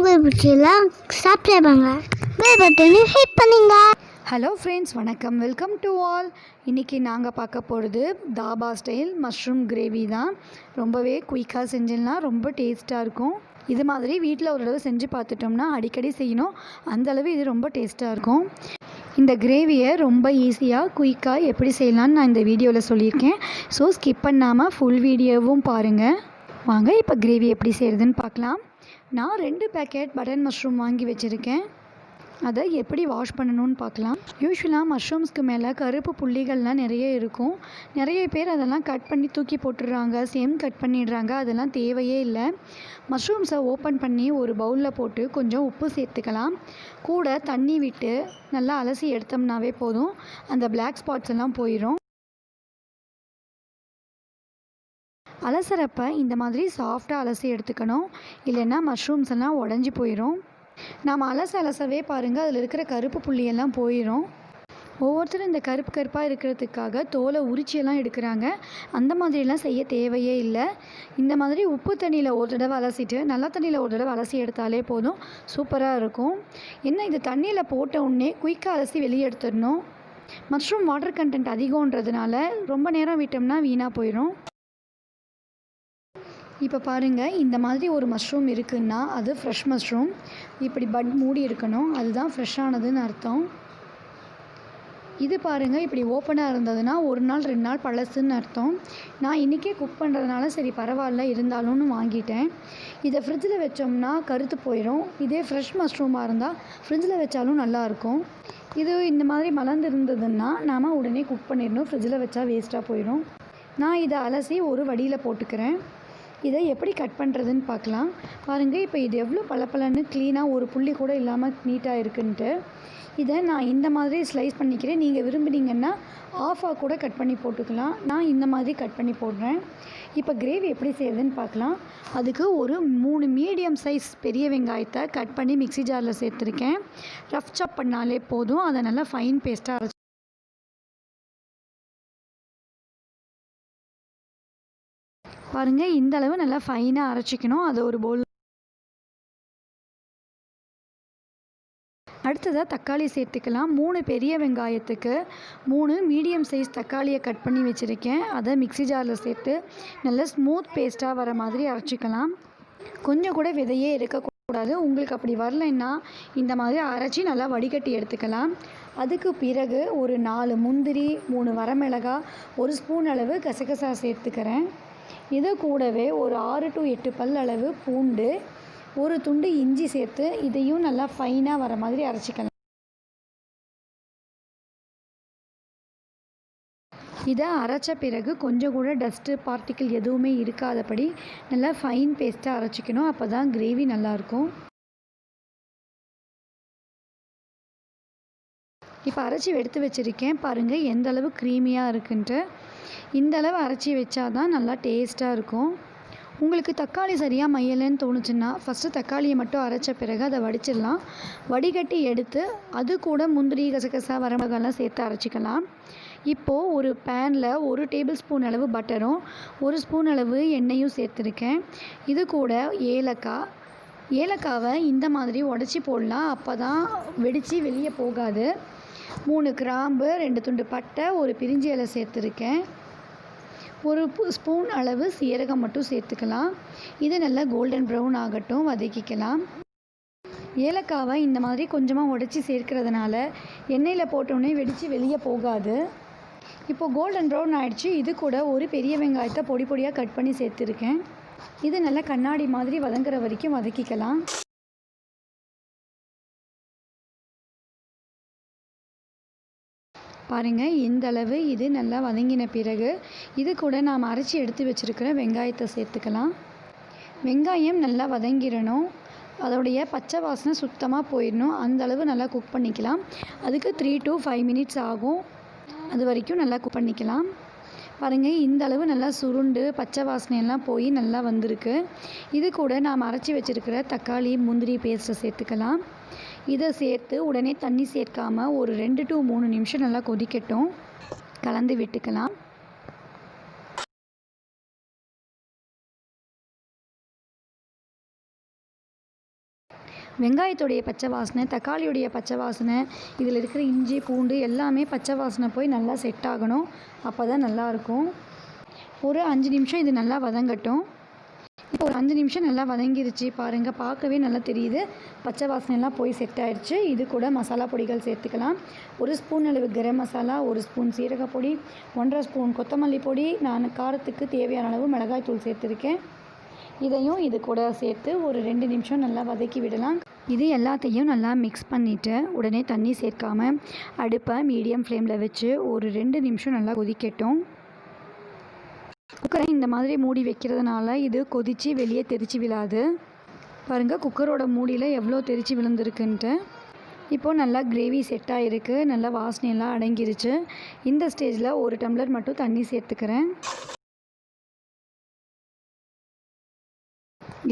உங்களுக்கு பிடிச்சலாம் சாப்பிட்றாங்க பெல் பட்டனை ஹிட் பண்ணுங்க. ஹலோ ஃப்ரெண்ட்ஸ், வணக்கம். Welcome to all. இன்றைக்கி நாங்கள் பார்க்க போகிறது தாபா ஸ்டைல் மஷ்ரூம் கிரேவி தான். ரொம்பவே குயிக்காக செஞ்சிடலாம், ரொம்ப டேஸ்ட்டாக இருக்கும். இது மாதிரி வீட்டில் ஒரு தடவை செஞ்சு பார்த்துட்டோம்னா அடிக்கடி செய்யணும், அந்தளவு இது ரொம்ப டேஸ்ட்டாக இருக்கும். இந்த கிரேவியை ரொம்ப ஈஸியாக குயிக்காக எப்படி செய்யலான்னு நான் இந்த வீடியோவில் சொல்லியிருக்கேன். ஸோ ஸ்கிப் பண்ணாமல் ஃபுல் வீடியோவும் பாருங்கள். வாங்க இப்போ கிரேவி எப்படி செய்கிறதுன்னு பார்க்கலாம். நான் 2 பேக்கெட் பட்டன் மஷ்ரூம் வாங்கி வச்சுருக்கேன். அதை எப்படி வாஷ் பண்ணணும்னு பார்க்கலாம். யூஸ்வலாக மஷ்ரூம்ஸ்க்கு மேலே கருப்பு புள்ளிகள்லாம் நிறைய இருக்கும். நிறைய பேர் அதெல்லாம் கட் பண்ணி தூக்கி போட்டுடுறாங்க, சேம் கட் பண்ணிடுறாங்க. அதெல்லாம் தேவையே இல்லை. மஷ்ரூம்ஸை ஓப்பன் பண்ணி ஒரு பவுலில் போட்டு கொஞ்சம் உப்பு சேர்த்துக்கலாம். கூட தண்ணி விட்டு நல்லா அலசி எடுத்தோம்னாவே போதும், அந்த பிளாக் ஸ்பாட்ஸ் எல்லாம் போயிடும். அலசுறப்ப இந்த மாதிரி சாஃப்டாக அலசி எடுத்துக்கணும், இல்லைன்னா மஷ்ரூம்ஸ் எல்லாம் உடஞ்சி போயிடும். நாம் அலசவே பாருங்கள், அதில் இருக்கிற கருப்பு புள்ளியெல்லாம் போயிடும். ஒவ்வொருத்தரும் இந்த கருப்பாக இருக்கிறதுக்காக தோலை உரிச்சியெல்லாம் எடுக்கிறாங்க. அந்த மாதிரிலாம் செய்ய தேவையே இல்லை. இந்த மாதிரி உப்பு தண்ணியில் ஒரு தடவை அலசிட்டு நல்ல தண்ணியில் ஒரு தடவை அலசி எடுத்தாலே போதும், சூப்பராக இருக்கும். என்ன இது தண்ணியில் போட்ட உடனே குயிக்காக அலசி வெளியே எடுத்துடணும். மஷ்ரூம் வாட்டர் கண்டென்ட் அதிகன்றதுனால ரொம்ப நேரம் விட்டோம்னா வீணாக போயிடும். இப்போ பாருங்கள், இந்த மாதிரி ஒரு மஷ்ரூம் இருக்குன்னா அது ஃப்ரெஷ் மஷ்ரூம். இப்படி பட் மூடி இருக்கணும், அதுதான் ஃப்ரெஷ்ஷானதுன்னு அர்த்தம். இது பாருங்கள், இப்படி ஓப்பனாக இருந்ததுன்னா 1 நாள் 2 நாள் பழசுன்னு அர்த்தம். நான் இன்றைக்கே குக் பண்ணுறதுனால சரி பரவாயில்ல இருந்தாலும்னு வாங்கிட்டேன். இதை ஃப்ரிட்ஜில் வச்சோம்னா கருத்து போயிடும். இதே ஃப்ரெஷ் மஷ்ரூமாக இருந்தால் ஃப்ரிட்ஜில் வச்சாலும் நல்லாயிருக்கும். இது இந்த மாதிரி மலர்ந்து இருந்ததுன்னா நாம் உடனே குக் பண்ணிடணும், ஃப்ரிட்ஜில் வச்சா வேஸ்ட்டாக போயிடும். நான் இதை அலசி ஒரு வடியில் போட்டுக்கிறேன். இதை எப்படி கட் பண்ணுறதுன்னு பார்க்கலாம். பாருங்கள், இப்போ இது எவ்வளோ பளபளன்னு க்ளீனாக ஒரு புள்ளி கூட இல்லாமல் நீட்டாக இருக்குன்ட்டு. இதை நான் இந்த மாதிரி ஸ்லைஸ் பண்ணிக்கிறேன். நீங்கள் விரும்புனீங்கன்னா ஆஃபாக கூட கட் பண்ணி போட்டுக்கலாம். நான் இந்த மாதிரி கட் பண்ணி போடுறேன். இப்போ கிரேவி எப்படி செய்யுதுன்னு பார்க்கலாம். அதுக்கு ஒரு 3 மீடியம் சைஸ் பெரிய வெங்காயத்தை கட் பண்ணி மிக்ஸி ஜாரில் சேர்த்துருக்கேன். ரஃப் சாப் பண்ணாலே போதும், அதை நல்லா ஃபைன் பேஸ்ட்டாக அரைச்சி. பாருங்கள், இந்த அளவு நல்லா ஃபைனாக அரைச்சிக்கணும். அதை ஒரு பவுல். அடுத்ததாக தக்காளி சேர்த்துக்கலாம். 3 பெரிய வெங்காயத்துக்கு 3 மீடியம் சைஸ் தக்காளியை கட் பண்ணி வச்சுருக்கேன். அதை மிக்ஸி ஜாரில் சேர்த்து நல்லா ஸ்மூத் பேஸ்ட்டாக வர மாதிரி அரைச்சிக்கலாம். கொஞ்சம் கூட விதையே இருக்கக்கூடாது. உங்களுக்கு அப்படி வரலைன்னா இந்த மாதிரி அரைச்சி நல்லா வடிகட்டி எடுத்துக்கலாம். அதுக்கு பிறகு ஒரு 4 முந்திரி, 3 வரமிளகாய், 1 ஸ்பூன் அளவு கசகசா சேர்த்துக்கிறேன். இது கூடவே ஒரு 6 to 8 பல் அளவு பூண்டு, ஒரு துண்டு இஞ்சி சேர்த்து இதையும் நல்லா ஃபைனாக வர மாதிரி அரைச்சிக்கலாம். இதை அரைச்ச பிறகு கொஞ்சம் கூட டஸ்ட்டு பார்ட்டிக்கிள் எதுவுமே இருக்காதபடி நல்லா ஃபைன் பேஸ்ட்டாக அரைச்சிக்கணும். அப்போ தான் கிரேவி நல்லாயிருக்கும். இப்போ அரைச்சி எடுத்து வச்சுருக்கேன். பாருங்கள் எந்த அளவு க்ரீமியாக இருக்குன்ட்டு. இந்த அளவு அரைச்சி வச்சா தான் நல்லா டேஸ்ட்டாக இருக்கும். உங்களுக்கு தக்காளி சரியாக மையலைன்னு தோணுச்சுன்னா ஃபஸ்ட்டு தக்காளியை மட்டும் அரைச்ச பிறகு அதை வடிச்சிடலாம். வடிகட்டி எடுத்து அது கூட முந்திரி, கசகசா, வரமிளகாலாம் சேர்த்து அரைச்சிக்கலாம். இப்போது ஒரு பேனில் 1 டேபிள் ஸ்பூன் அளவு பட்டரும் 1 ஸ்பூன் அளவு எண்ணெயும் சேர்த்துருக்கேன். இது கூட ஏலக்காவை இந்த மாதிரி உடச்சி போடலாம், அப்போ தான் வெடித்து வெளியே போகாது. 3 கிராம்பு, 2 துண்டு பட்டை, ஒரு பிரிஞ்சி இலை சேர்த்துருக்கேன். 1 ஸ்பூன் அளவு சீரகம் மட்டும் சேர்த்துக்கலாம். இது நல்லா கோல்டன் ப்ரௌன் ஆகட்டும், வதக்கிக்கலாம். ஏலக்காவை இந்த மாதிரி கொஞ்சமாக உடச்சி சேர்க்கிறதுனால எண்ணெயில் போட்டோடனே வெடித்து வெளியே போகாது. இப்போது கோல்டன் ப்ரௌன் ஆகிடுச்சு. இது கூட ஒரு பெரிய வெங்காயத்தை பொடி பொடியாக கட் பண்ணி சேர்த்துருக்கேன். இது நல்லா கண்ணாடி மாதிரி வதங்குற வரைக்கும் வதக்கிக்கலாம். பாருங்கள், இந்த அளவு இது நல்லா வதங்கின பிறகு இது கூட நாம் அரைச்சி எடுத்து வச்சுருக்கிற வெங்காயத்தை சேர்த்துக்கலாம். வெங்காயம் நல்லா வதங்கிடணும், அதோடைய பச்சை வாசனை சுத்தமாக போயிடணும். அந்தளவு நல்லா குக் பண்ணிக்கலாம். அதுக்கு 3 to 5 மினிட்ஸ் ஆகும். அது வரைக்கும் நல்லா குக் பண்ணிக்கலாம். பாருங்கள், இந்த அளவு நல்லா சுருண்டு பச்சை வாசனையெல்லாம் போய் நல்லா வந்திருக்கு. இது கூட நாம் அரைச்சி வச்சுருக்கிற தக்காளி, முந்திரி பேஸ்ட்டை சேர்த்துக்கலாம். இதை சேர்த்து உடனே தண்ணி சேர்க்காமல் ஒரு 2 to 3 நிமிஷம் நல்லா கொதிக்கட்டும், கலந்து விட்டுக்கலாம். வெங்காயத்துடைய பச்சை வாசனை, தக்காளியுடைய பச்சை வாசனை, இதில் இருக்கிற இஞ்சி பூண்டு எல்லாமே பச்சை வாசனை போய் நல்லா செட் ஆகணும். அப்போ தான் நல்லாயிருக்கும். ஒரு 5 நிமிஷம் இது நல்லா வதங்கட்டும். இப்போ ஒரு 5 நிமிஷம் நல்லா வதங்கிருச்சு பாருங்கள், பார்க்கவே நல்லா தெரியுது. பச்சை வாசனைலாம் போய் செட் ஆயிடுச்சு. இது கூட மசாலா பொடிகள் சேர்த்துக்கலாம். 1 ஸ்பூன் அளவு கரம் மசாலா, 1 ஸ்பூன் சீரகப்பொடி, 1.5 ஸ்பூன் கொத்தமல்லி பொடி, நான் காரத்துக்கு தேவையான அளவு மிளகாய் தூள் சேர்த்துருக்கேன். இதையும் இது கூட சேர்த்து ஒரு 2 நிமிஷம் நல்லா வதக்கி விடலாம். இது எல்லாத்தையும் நல்லா மிக்ஸ் பண்ணிவிட்டு உடனே தண்ணி சேர்க்காமல் அடுப்பை மீடியம் ஃப்ளேமில் வச்சு ஒரு 2 நிமிஷம் நல்லா கொதிக்கட்டும். குக்கரை இந்த மாதிரி மூடி வைக்கிறதுனால இது கொதித்து வெளியே தெரிச்சு விழாது. பாருங்கள் குக்கரோட மூடியில் எவ்வளோ தெரிச்சு விழுந்திருக்குன்ட்டு. இப்போது நல்லா கிரேவி செட் ஆகிருக்கு, நல்லா வாசனையெல்லாம் அடங்கிருச்சு. இந்த ஸ்டேஜில் 1 டம்ளர் மட்டும் தண்ணி சேர்த்துக்கிறேன்.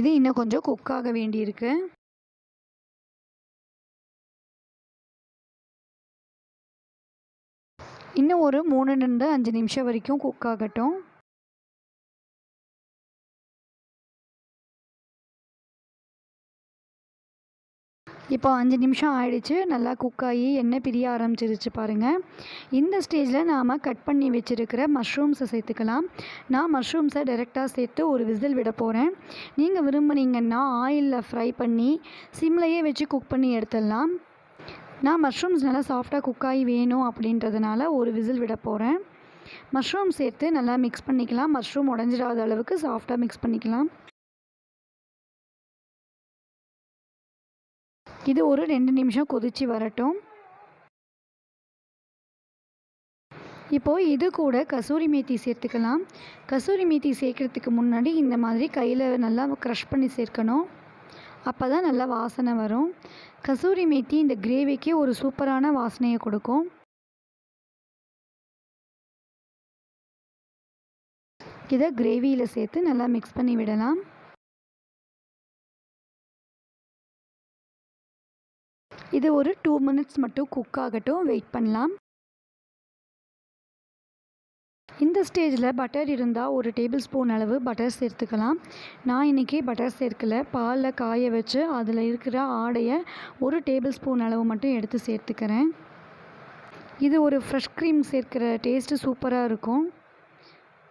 இது இன்னும் கொஞ்சம் குக்காக வேண்டியிருக்கு. இன்னும் ஒரு 3-5 நிமிஷம் வரைக்கும் குக் ஆகட்டும். இப்போ 5 நிமிஷம் ஆயிடுச்சு. நல்லா குக் ஆகி எண்ணெய் பிரிய ஆரம்பிச்சிருச்சு பாருங்கள். இந்த ஸ்டேஜில் நாம் கட் பண்ணி வச்சுருக்கிற மஷ்ரூம்ஸை சேர்த்துக்கலாம். நான் மஷ்ரூம்ஸை டைரெக்டாக சேர்த்து ஒரு விசில் விட போகிறேன். நீங்கள் விரும்புனீங்கன்னா ஆயிலில் ஃப்ரை பண்ணி சிம்லையே வச்சு குக் பண்ணி எடுத்துடலாம். நான் மஷ்ரூம்ஸ் நல்லா சாஃப்டாக குக் ஆகி வேணும் அப்படின்றதுனால ஒரு விசில் விட போகிறேன். மஷ்ரூம் சேர்த்து நல்லா மிக்ஸ் பண்ணிக்கலாம். மஷ்ரூம் உடஞ்சிடாத அளவுக்கு சாஃப்டாக மிக்ஸ் பண்ணிக்கலாம். இது ஒரு 2 நிமிஷம் கொதித்து வரட்டும். இப்போது இது கூட கசூரி மேத்தி சேர்த்துக்கலாம். கசூரி மேத்தி சேர்க்குறதுக்கு முன்னாடி இந்த மாதிரி கையில் நல்லா க்ரஷ் பண்ணி சேர்க்கணும். அப்போ தான் நல்லா வாசனை வரும். கசூரி மேத்தி இந்த கிரேவிக்கு ஒரு சூப்பரான வாசனையை கொடுக்கும். இதை கிரேவியில் சேர்த்து நல்லா மிக்ஸ் பண்ணி விடலாம். இது ஒரு 2 மினிட்ஸ் மட்டும் குக் ஆகட்டும், வெயிட் பண்ணலாம். இந்த ஸ்டேஜில் பட்டர் இருந்தால் 1 டேபிள் ஸ்பூன் அளவு பட்டர் சேர்த்துக்கலாம். நான் இன்றைக்கி பட்டர் சேர்க்கலை, பாலில் காய வச்சு அதில் இருக்கிற ஆடையை 1 டேபிள் ஸ்பூன் அளவு மட்டும் எடுத்து சேர்த்துக்கிறேன். இது ஒரு ஃப்ரெஷ் க்ரீம் சேர்க்கிற டேஸ்ட்டு சூப்பராக இருக்கும்.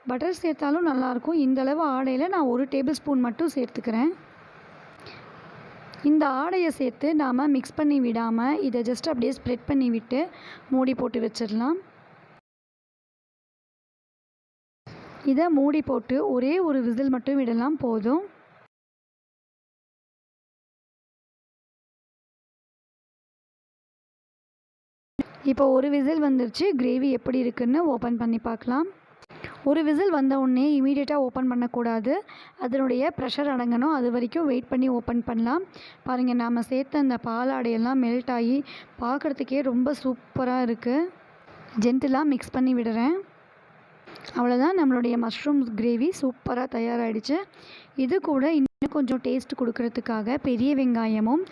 பட்டர் சேர்த்தாலும் நல்லாயிருக்கும். இந்தளவு ஆடையில் நான் 1 டேபிள் ஸ்பூன் மட்டும் சேர்த்துக்கிறேன். இந்த ஆடையை சேர்த்து நாம் மிக்ஸ் பண்ணி விடாமல் இதை ஜஸ்ட் அப்படியே ஸ்ப்ரெட் பண்ணி விட்டு மூடி போட்டு வச்சிடலாம். இதை மூடி போட்டு ஒரே ஒரு விசில் மட்டும் விடலாம், போதும். இப்போ ஒரு விசில் வந்துருச்சு. கிரேவி எப்படி இருக்குன்னு ஓப்பன் பண்ணி பார்க்கலாம். ஒரு விசில் வந்த உடனே இமீடியட்டாக ஓப்பன் பண்ணக்கூடாது. அதனுடைய ப்ரெஷர் அடங்கணும், அது வரைக்கும் வெயிட் பண்ணி ஓப்பன் பண்ணலாம். பாருங்கள், நாம் சேர்த்த அந்த பாலாடையெல்லாம் மெல்ட் ஆகி பார்க்குறதுக்கே ரொம்ப சூப்பராக இருக்குது. ஜென்டிலாக மிக்ஸ் பண்ணி விடுறேன். அவ்வளோதான், நம்மளுடைய மஷ்ரூம் கிரேவி சூப்பராக தயாராகிடுச்சு. இது கூட இன்னும் கொஞ்சம் டேஸ்ட் கொடுக்கறதுக்காக பெரிய வெங்காயமும்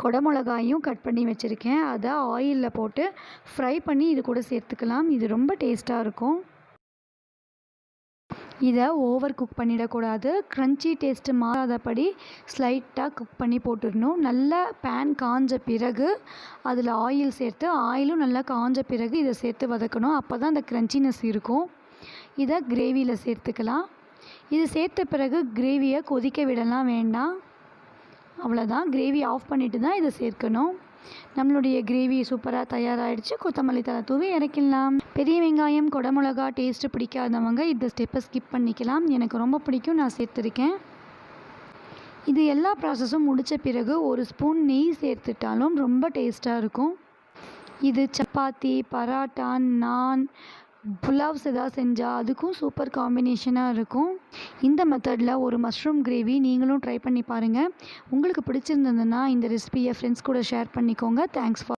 கொடமிளகாயும் கட் பண்ணி வச்சுருக்கேன். அதை ஆயிலில் போட்டு ஃப்ரை பண்ணி இது கூட சேர்த்துக்கலாம். இது ரொம்ப டேஸ்ட்டாக இருக்கும். இதை ஓவர் குக் பண்ணிடக்கூடாது. க்ரன்ச்சி டேஸ்ட்டு மாறாதபடி ஸ்லைட்டாக குக் பண்ணி போட்டுடணும். நல்லா பேன் காஞ்ச பிறகு அதில் ஆயில் சேர்த்து, ஆயிலும் நல்லா காஞ்ச பிறகு இதை சேர்த்து வதக்கணும். அப்போ தான் அந்த க்ரன்ச்சினஸ் இருக்கும். இதை கிரேவியில் சேர்த்துக்கலாம். இது சேர்த்த பிறகு கிரேவியை கொதிக்க விடலாம் வேண்டாம். அவ்வளோதான், கிரேவி ஆஃப் பண்ணிவிட்டு தான் இதை சேர்க்கணும். நம்மளுடைய கிரேவி சூப்பராக தயாராகிடுச்சு. கொத்தமல்லி தழை தூவி இறக்கிடலாம். பெரிய வெங்காயம் கொடமிளகா டேஸ்ட்டு பிடிக்காதவங்க இந்த ஸ்டெப்பை ஸ்கிப் பண்ணிக்கலாம். எனக்கு ரொம்ப பிடிக்கும், நான் சேர்த்துருக்கேன். இது எல்லா ப்ராசஸும் முடித்த பிறகு 1 ஸ்பூன் நெய் சேர்த்துட்டாலும் ரொம்ப டேஸ்ட்டாக இருக்கும். இது சப்பாத்தி, பராட்டா, நான், புலாவ்ஸ் எதாவது செஞ்சால் அதுக்கும் சூப்பர் காம்பினேஷனாக இருக்கும். இந்த மெத்தடில் ஒரு மஷ்ரூம் கிரேவி நீங்களும் ட்ரை பண்ணி பாருங்கள். உங்களுக்கு பிடிச்சிருந்ததுன்னா இந்த ரெசிபியை ஃப்ரெண்ட்ஸ் கூட ஷேர் பண்ணிக்கோங்க. Thanks for